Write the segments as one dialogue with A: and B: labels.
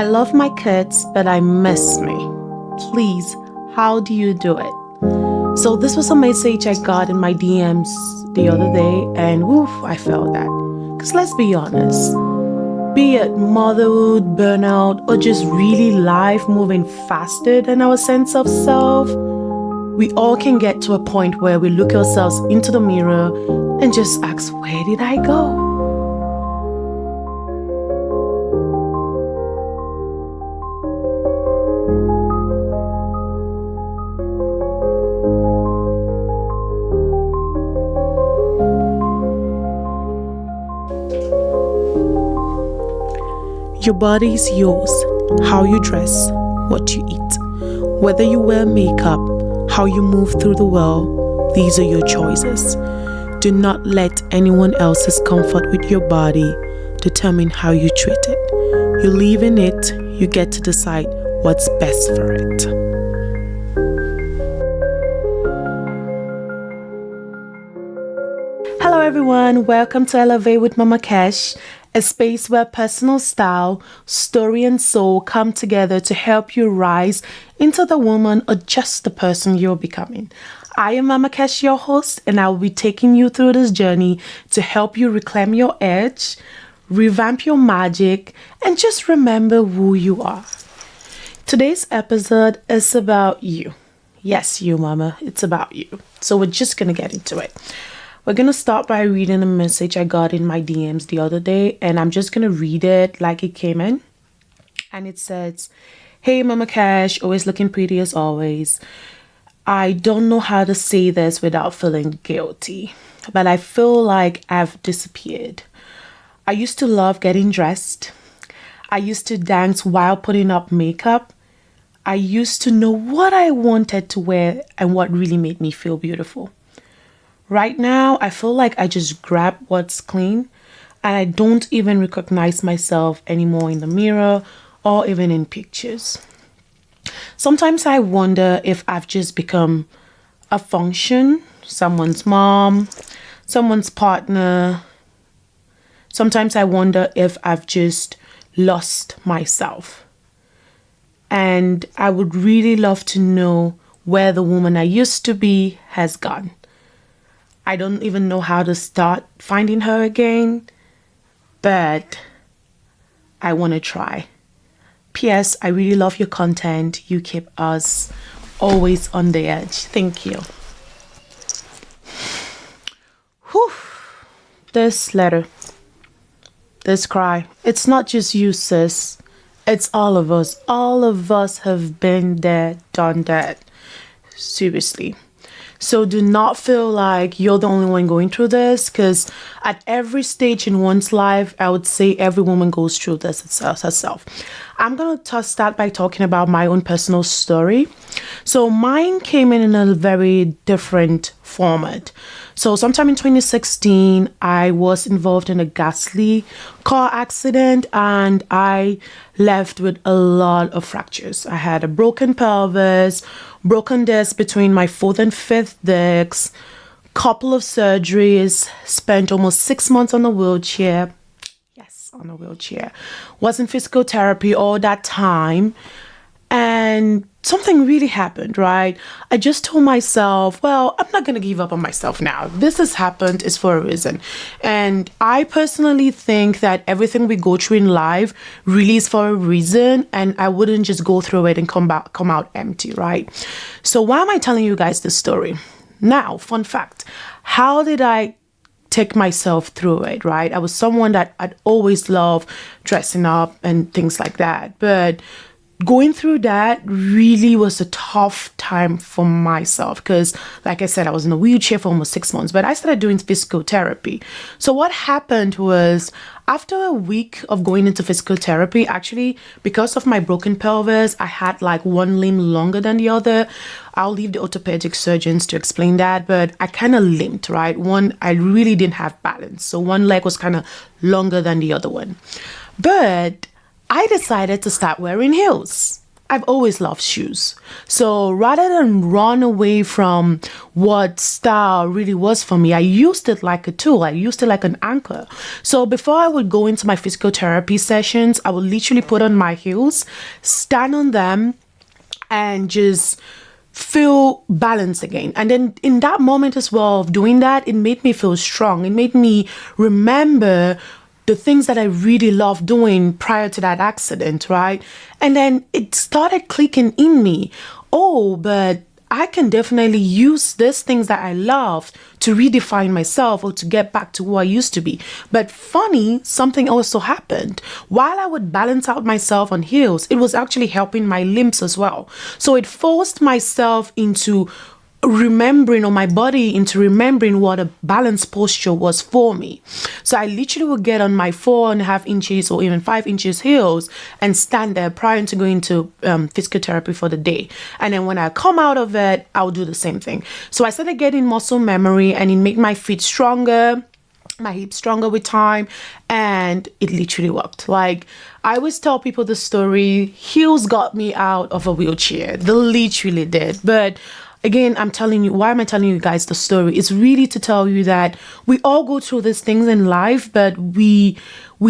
A: I love my kids, but I miss me. Please, how do you do it? So this was a message I got in my DMs the other day, and woof, I felt that. Because let's be honest, be it motherhood, burnout, or just really life moving faster than our sense of self, we all can get to a point where we look ourselves into the mirror and just ask, where did I go? Your body is yours. How you dress, what you eat, whether you wear makeup, how you move through the world, these are your choices. Do not let anyone else's comfort with your body determine how you treat it. You live in it, you get to decide what's best for it. Hello everyone, welcome to Elevate with Mama Cash, a space where personal style, story and soul come together to help you rise into the woman or just the person you're becoming. I am Mama Cash, your host, and I will be taking you through this journey to help you reclaim your edge, revamp your magic, and just remember who you are. Today's episode is about you. Yes, you, Mama, it's about you. So we're just going to get into it. We're going to start by reading a message I got in my DMs the other day, and I'm just going to read it like it came in. And it says, "Hey, Mama Cash, always looking pretty as always. I don't know how to say this without feeling guilty, but I feel like I've disappeared. I used to love getting dressed. I used to dance while putting up makeup. I used to know what I wanted to wear and what really made me feel beautiful. Right now, I feel like I just grab what's clean and I don't even recognize myself anymore in the mirror or even in pictures. Sometimes I wonder if I've just become a function, someone's mom, someone's partner. Sometimes I wonder if I've just lost myself. And I would really love to know where the woman I used to be has gone. I don't even know how to start finding her again, but I want to try. P.S. I really love your content. You keep us always on the edge. Thank you." Whew. This letter, this cry, it's not just you, sis. It's all of us. All of us have been there, done that. Seriously. So do not feel like you're the only one going through this, because at every stage in one's life, I would say every woman goes through this herself. I'm going to start by talking about my own personal story. So mine came in a very different format. So sometime in 2016, I was involved in a ghastly car accident and I left with a lot of fractures. I had a broken pelvis, broken disc between my fourth and fifth discs, couple of surgeries, spent almost 6 months on a wheelchair. Yes, on a wheelchair. Was in physical therapy all that time. And something really happened, right? I just told myself, well, I'm not going to give up on myself now. This has happened, is for a reason. And I personally think that everything we go through in life really is for a reason. And I wouldn't just go through it and come out empty, right? So why am I telling you guys this story? Now, fun fact, how did I take myself through it, right? I was someone that I'd always loved dressing up and things like that. But going through that really was a tough time for myself because, like I said, I was in a wheelchair for almost 6 months, but I started doing physical therapy. So what happened was, after a week of going into physical therapy, actually, because of my broken pelvis, I had like one limb longer than the other. I'll leave the orthopedic surgeons to explain that, but I kind of limped, right? I really didn't have balance. So one leg was kind of longer than the other one. But I decided to start wearing heels. I've always loved shoes. So rather than run away from what style really was for me, I used it like a tool. I used it like an anchor. So before I would go into my physical therapy sessions, I would literally put on my heels, stand on them, and just feel balanced again. And then in that moment as well of doing that, it made me feel strong. It made me remember the things that I really loved doing prior to that accident, right? And then it started clicking in me. Oh, but I can definitely use these things that I loved to redefine myself or to get back to who I used to be. But funny, something also happened. While I would balance out myself on heels, it was actually helping my limbs as well. So it forced myself into remembering, or my body into remembering what a balanced posture was for me. So I literally would get on my 4.5 inches or even 5 inches heels and stand there prior to going to physical therapy for the day. And then when I come out of it, I'll do the same thing. So I started getting muscle memory, and it made my feet stronger, my hips stronger with time, and it literally worked. Like, I always tell people the story, heels got me out of a wheelchair. They literally did. But again, I'm telling you, why am I telling you guys the story? It's really to tell you that we all go through these things in life, but we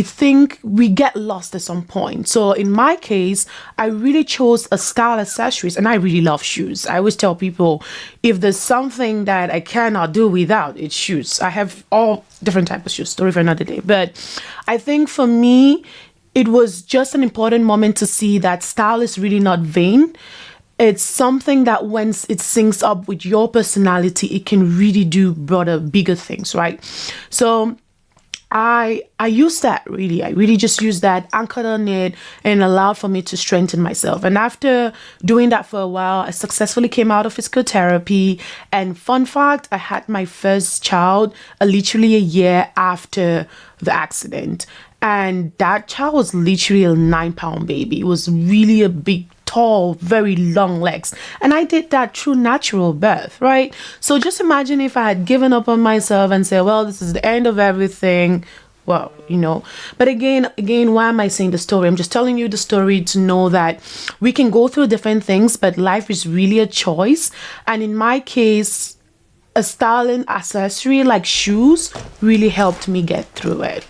A: think we get lost at some point. So in my case, I really chose a style accessories, and I really love shoes. I always tell people, if there's something that I cannot do without, it's shoes. I have all different types of shoes, story for another day. But I think for me, it was just an important moment to see that style is really not vain. It's something that when it syncs up with your personality, it can really do broader, bigger things, right? So I use that really. I really just use that, anchored on it, and allowed for me to strengthen myself. And after doing that for a while, I successfully came out of physical therapy. And fun fact, I had my first child literally a year after the accident. And that child was literally a 9-pound baby. It was really a big, tall, very long legs. And I did that through natural birth, right? So just imagine if I had given up on myself and said, well, this is the end of everything. Well, but again, why am I saying the story? I'm just telling you the story to know that we can go through different things, but life is really a choice. And in my case, a styling accessory like shoes really helped me get through it.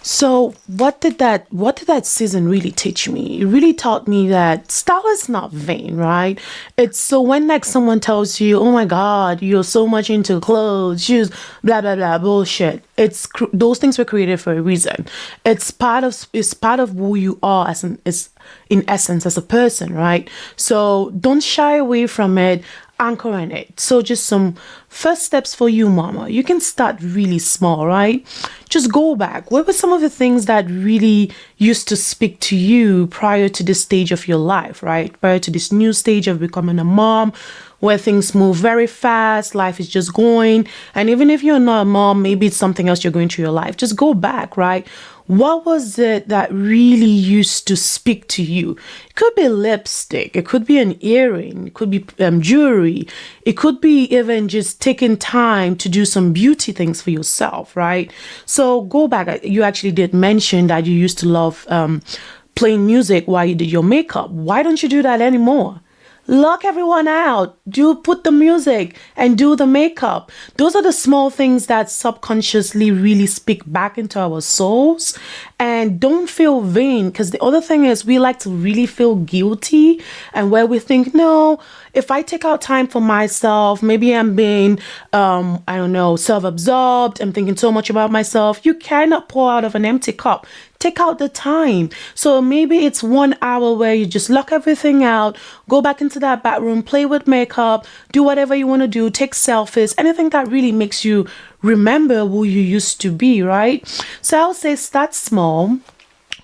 A: So what did that season really teach me? It really taught me that style is not vain, right? It's so when like someone tells you, oh my God, you're so much into clothes, shoes, blah, blah, blah, bullshit. Those things were created for a reason. It's part of who you are is in essence as a person, right? So don't shy away from it. Anchor in it. So just some first steps for you, mama. You can start really small, right? Just go back. What were some of the things that really used to speak to you prior to this stage of your life, right? Prior to this new stage of becoming a mom, where things move very fast, life is just going. And even if you're not a mom, maybe it's something else you're going through your life. Just go back, right? What was it that really used to speak to you? It could be lipstick. It could be an earring. It could be jewelry. It could be even just taking time to do some beauty things for yourself, right? So go back. You actually did mention that you used to love playing music while you did your makeup. Why don't you do that anymore? Lock everyone out. Put the music and do the makeup. Those are the small things that subconsciously really speak back into our souls. And don't feel vain, because the other thing is we like to really feel guilty, and where we think, no, if I take out time for myself, maybe I'm being, self-absorbed. I'm thinking so much about myself. You cannot pour out of an empty cup. Take out the time. So maybe it's 1 hour where you just lock everything out, go back into that bathroom, play with makeup, do whatever you want to do, take selfies, anything that really makes you remember who you used to be, right? So I'll say start small.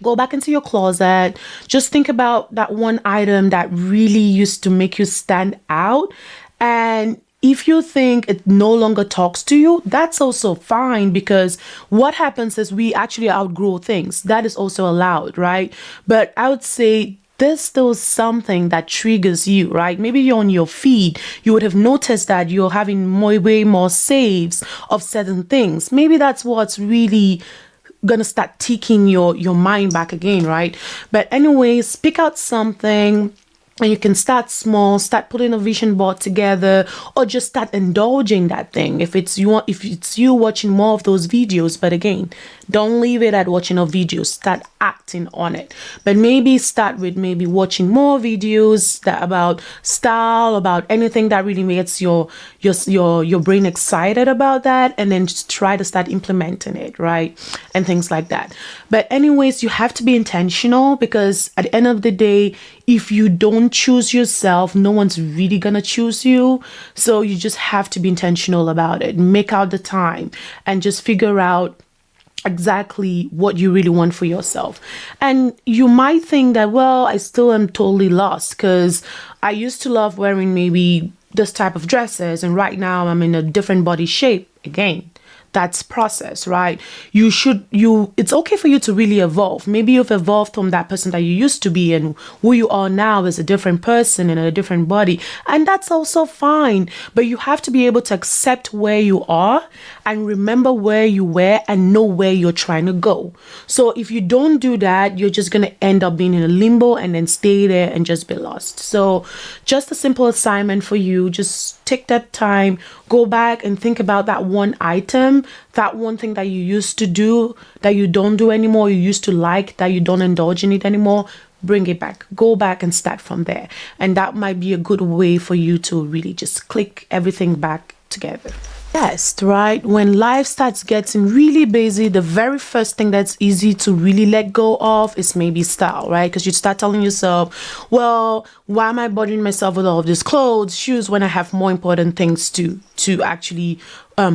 A: Go back into your closet. Just think about that one item that really used to make you stand out. And if you think it no longer talks to you, that's also fine, because what happens is we actually outgrow things. That is also allowed, right? But I would say there's still something that triggers you, right? Maybe you're on your feed. You would have noticed that you're having way more saves of certain things. Maybe that's what's really gonna start ticking your mind back again, right? But anyways, pick out something. And you can start small, start putting a vision board together, or just start indulging that thing. If it's you watching more of those videos, but again, don't leave it at watching a video. Start acting on it. But maybe start with maybe watching more videos that about style, about anything that really makes your brain excited about that, and then just try to start implementing it, right? And things like that. But anyways, you have to be intentional, because at the end of the day, if you don't choose yourself, no one's really gonna choose you. So you just have to be intentional about it. Make out the time and just figure out exactly what you really want for yourself. And you might think that, well, I still am totally lost, because I used to love wearing maybe this type of dresses, and right now I'm in a different body shape again. That's process, right? It's okay for you to really evolve. Maybe you've evolved from that person that you used to be, and who you are now is a different person in a different body. And that's also fine. But you have to be able to accept where you are and remember where you were and know where you're trying to go. So if you don't do that, you're just going to end up being in a limbo and then stay there and just be lost. So just a simple assignment for you. Just take that time, go back and think about that one item, that one thing that you used to do that you don't do anymore, you used to like, that you don't indulge in it anymore. Bring it back, go back and start from there. And that might be a good way for you to really just click everything back together. Yes, right. When life starts getting really busy, the very first thing that's easy to really let go of is maybe style, right? Because you start telling yourself, well, why am I bothering myself with all of these clothes, shoes, when I have more important things to actually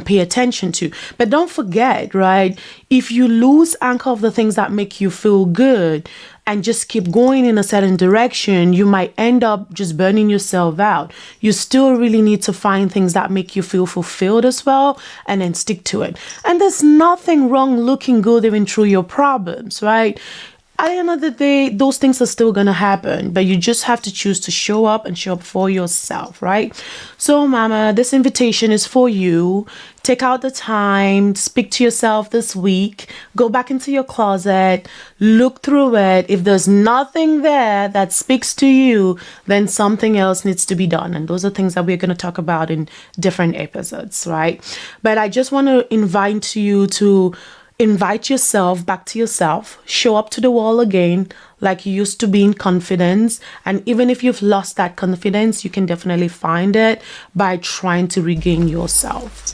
A: pay attention to? But don't forget, right? If you lose anchor of the things that make you feel good and just keep going in a certain direction, you might end up just burning yourself out. You still really need to find things that make you feel fulfilled as well, and then stick to it. And there's nothing wrong looking good even through your problems, right? At the end of the day, those things are still going to happen, but you just have to choose to show up and show up for yourself, right? So, mama, this invitation is for you. Take out the time, speak to yourself this week, go back into your closet, look through it. If there's nothing there that speaks to you, then something else needs to be done. And those are things that we're going to talk about in different episodes, right? But I just want to invite you to invite yourself back to yourself, show up to the wall again like you used to be in confidence. And even if you've lost that confidence, you can definitely find it by trying to regain yourself.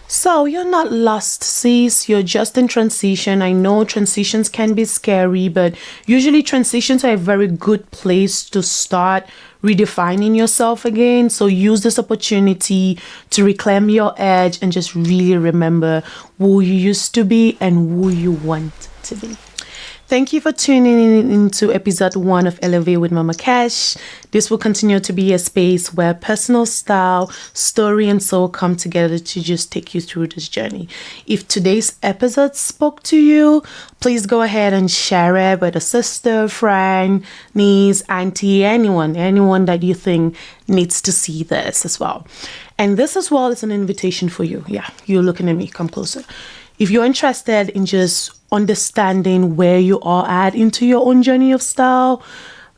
A: So you're not lost, sis. You're just in transition. I know transitions can be scary, but usually transitions are a very good place to start redefining yourself again. So use this opportunity to reclaim your edge and just really remember who you used to be and who you want to be. Thank you for tuning in into episode 1 of Elevate with Mama Cash. This will continue to be a space where personal style, story, and soul come together to just take you through this journey. If today's episode spoke to you, please go ahead and share it with a sister, friend, niece, auntie, anyone that you think needs to see this as well. And this as well is an invitation for you. Yeah, you're looking at me. Come closer. If you're interested in just understanding where you are at into your own journey of style,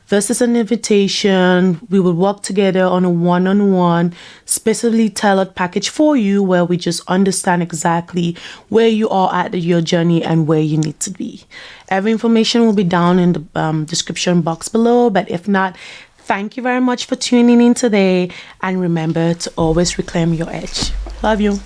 A: this is an invitation. We will work together on a one-on-one, specifically tailored package for you, where we just understand exactly where you are at your journey and where you need to be. Every information will be down in the description box below, but if not, thank you very much for tuning in today, and remember to always reclaim your edge. Love you.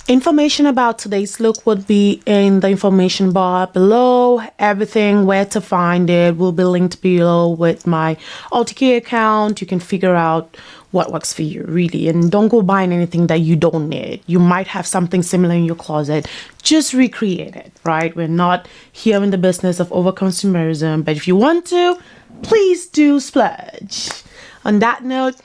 A: Information about today's look would be in the information bar below. Everything, where to find it, will be linked below with my AltiK account. You can figure out what works for you, really. And don't go buying anything that you don't need. You might have something similar in your closet. Just recreate it, right? We're not here in the business of overconsumerism, but if you want to, please do splurge. On that note,